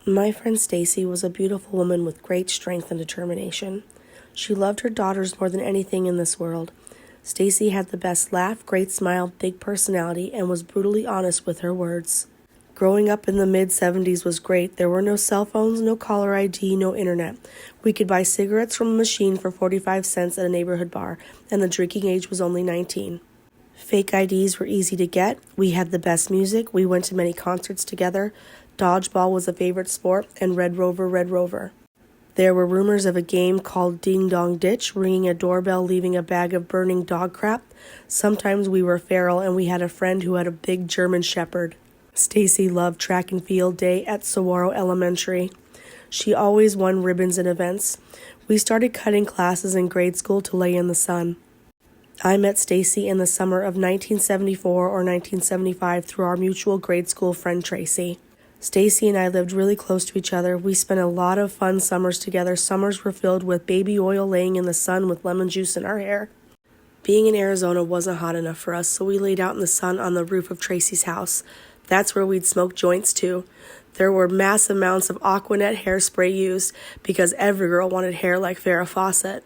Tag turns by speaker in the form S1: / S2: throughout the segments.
S1: My friend Stacy was a beautiful woman with great strength and determination. She loved her daughters more than anything in this world. Stacy had the best laugh, great smile, big personality, and was brutally honest with her words. Growing up in the mid-70s was great. There were no cell phones, no caller ID, no internet. We could buy cigarettes from a machine for 45 cents at a neighborhood bar, and the drinking age was only 19. Fake IDs were easy to get. We had the best music. We went to many concerts together. Dodgeball was a favorite sport, and Red Rover, Red Rover. There were rumors of a game called Ding Dong Ditch, ringing a doorbell, leaving a bag of burning dog crap. Sometimes we were feral, and we had a friend who had a big German shepherd. Stacy loved track and field day at Saguaro Elementary. She always won ribbons in events. We started cutting classes in grade school to lay in the sun. I met Stacy in the summer of 1974 or 1975 through our mutual grade school friend Tracy. Stacy and I lived really close to each other. We spent a lot of fun summers together. Summers were filled with baby oil laying in the sun with lemon juice in our hair. Being in Arizona wasn't hot enough for us, so we laid out in the sun on the roof of Tracy's house. That's where we'd smoke joints too. There were massive amounts of Aquanet hairspray used because every girl wanted hair like Farrah Fawcett.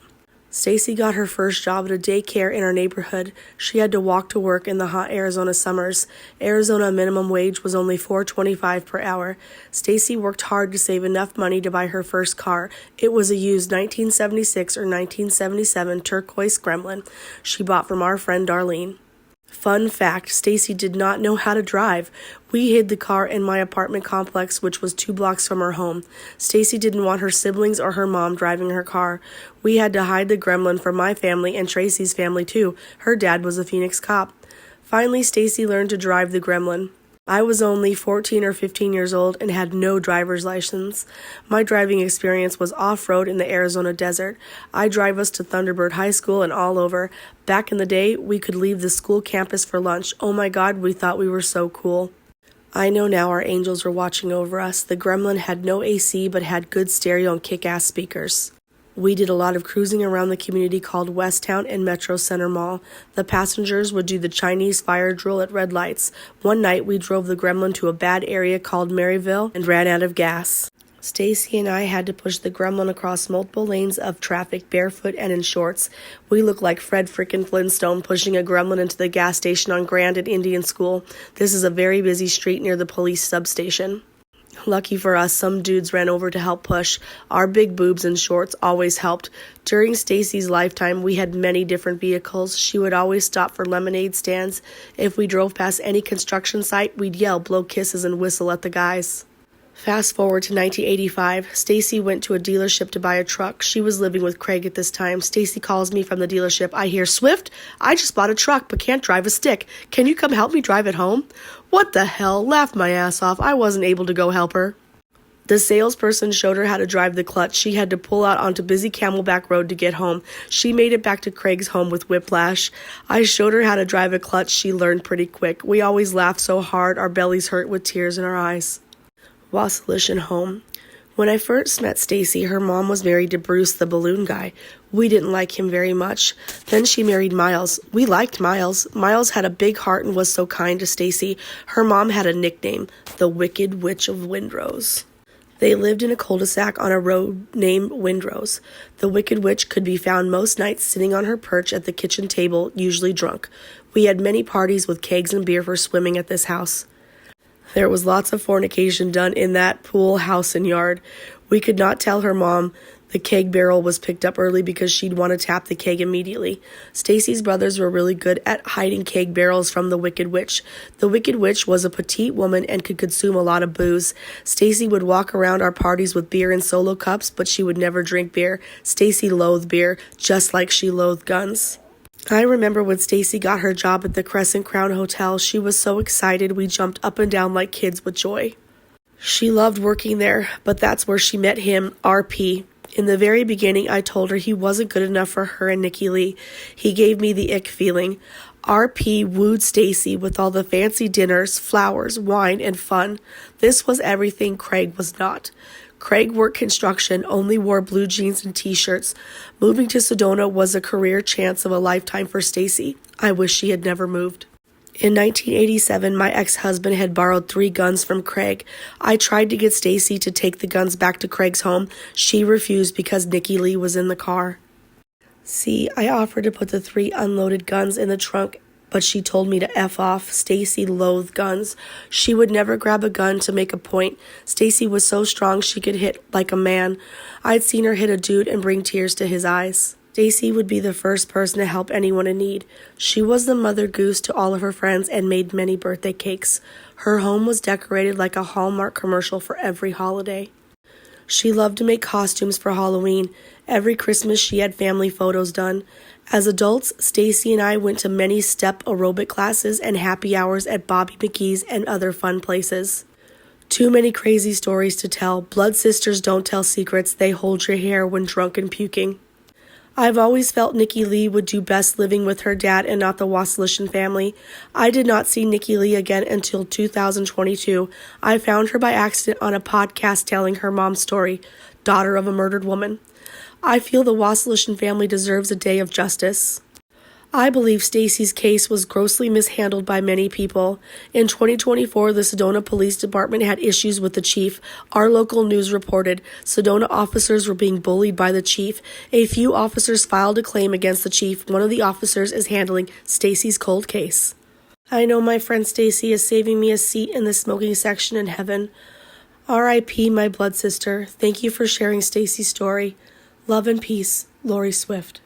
S1: Stacy got her first job at a daycare in our neighborhood. She had to walk to work in the hot Arizona summers. Arizona minimum wage was only $4.25 per hour. Stacy worked hard to save enough money to buy her first car. It was a used 1976 or 1977 turquoise Gremlin she bought from our friend Darlene. Fun fact, Stacy did not know how to drive. We hid the car in my apartment complex, which was 2 blocks from her home. Stacy didn't want her siblings or her mom driving her car. We had to hide the Gremlin from my family and Tracy's family too. Her dad was a Phoenix cop. Finally, Stacy learned to drive the Gremlin. I was only 14 or 15 years old and had no driver's license. My driving experience was off-road in the Arizona desert. I drive us to Thunderbird High School and all over. Back in the day, we could leave the school campus for lunch. Oh my God, we thought we were so cool. I know now our angels were watching over us. The Gremlin had no AC but had good stereo and kick-ass speakers. We did a lot of cruising around the community called Westtown and Metro Center Mall. The passengers would do the Chinese fire drill at red lights. One night, we drove the Gremlin to a bad area called Maryville and ran out of gas. Stacy and I had to push the Gremlin across multiple lanes of traffic barefoot and in shorts. We looked like Fred frickin' Flintstone pushing a Gremlin into the gas station on Grand and Indian School. This is a very busy street near the police substation. Lucky for us, some dudes ran over to help push. Our big boobs and shorts always helped. During Stacy's lifetime, we had many different vehicles. She would always stop for lemonade stands. If we drove past any construction site, we'd yell, blow kisses, and whistle at the guys. Fast forward to 1985. Stacy went to a dealership to buy a truck. She was living with Craig at this time. Stacy calls me from the dealership. I hear, Swift, I just bought a truck but can't drive a stick. Can you come help me drive it home? What the hell? Laughed my ass off. I wasn't able to go help her. The salesperson showed her how to drive the clutch. She had to pull out onto busy Camelback Road to get home. She made it back to Craig's home with whiplash. I showed her how to drive a clutch. She learned pretty quick. We always laughed so hard our bellies hurt with tears in our eyes. Wassilish home. When I first met Stacy, her mom was married to Bruce, the balloon guy. We didn't like him very much. Then she married Miles. We liked Miles. Miles had a big heart and was so kind to Stacy. Her mom had a nickname, the Wicked Witch of Windrose. They lived in a cul-de-sac on a road named Windrose. The Wicked Witch could be found most nights sitting on her perch at the kitchen table, usually drunk. We had many parties with kegs and beer for swimming at this house. There was lots of fornication done in that pool, house, and yard. We could not tell her mom the keg barrel was picked up early because she'd want to tap the keg immediately. Stacy's brothers were really good at hiding keg barrels from the Wicked Witch. The Wicked Witch was a petite woman and could consume a lot of booze. Stacy would walk around our parties with beer in solo cups, but she would never drink beer. Stacy loathed beer, just like she loathed guns. I remember when Stacy got her job at the Crescent Crown Hotel. She was so excited we jumped up and down like kids with joy. She loved working there, but that's where she met him, RP. In the very beginning, I told her he wasn't good enough for her and Nikki Lee. He gave me the ick feeling. RP wooed Stacy with all the fancy dinners, flowers, wine, and fun. This was everything Craig was not. Craig worked construction, only wore blue jeans and t-shirts. Moving to Sedona was a career chance of a lifetime for Stacy. I wish she had never moved. In 1987, my ex-husband had borrowed 3 guns from Craig. I tried to get Stacy to take the guns back to Craig's home. She refused because Nikki Lee was in the car. See, I offered to put the 3 unloaded guns in the trunk, but she told me to F off. Stacy loathed guns. She would never grab a gun to make a point. Stacy was so strong she could hit like a man. I'd seen her hit a dude and bring tears to his eyes. Stacy would be the first person to help anyone in need. She was the mother goose to all of her friends and made many birthday cakes. Her home was decorated like a Hallmark commercial for every holiday. She loved to make costumes for Halloween. Every Christmas she had family photos done. As adults, Stacy and I went to many step aerobic classes and happy hours at Bobby McGee's and other fun places. Too many crazy stories to tell. Blood sisters don't tell secrets. They hold your hair when drunk and puking. I've always felt Nikki Lee would do best living with her dad and not the Wasilician family. I did not see Nikki Lee again until 2022. I found her by accident on a podcast telling her mom's story, daughter of a murdered woman. I feel the Wasilician family deserves a day of justice. I believe Stacy's case was grossly mishandled by many people. In 2024, the Sedona Police Department had issues with the chief. Our local news reported Sedona officers were being bullied by the chief. A few officers filed a claim against the chief. One of the officers is handling Stacy's cold case. I know my friend Stacy is saving me a seat in the smoking section in heaven. R.I.P. my blood sister. Thank you for sharing Stacy's story. Love and peace, Laurie Swift.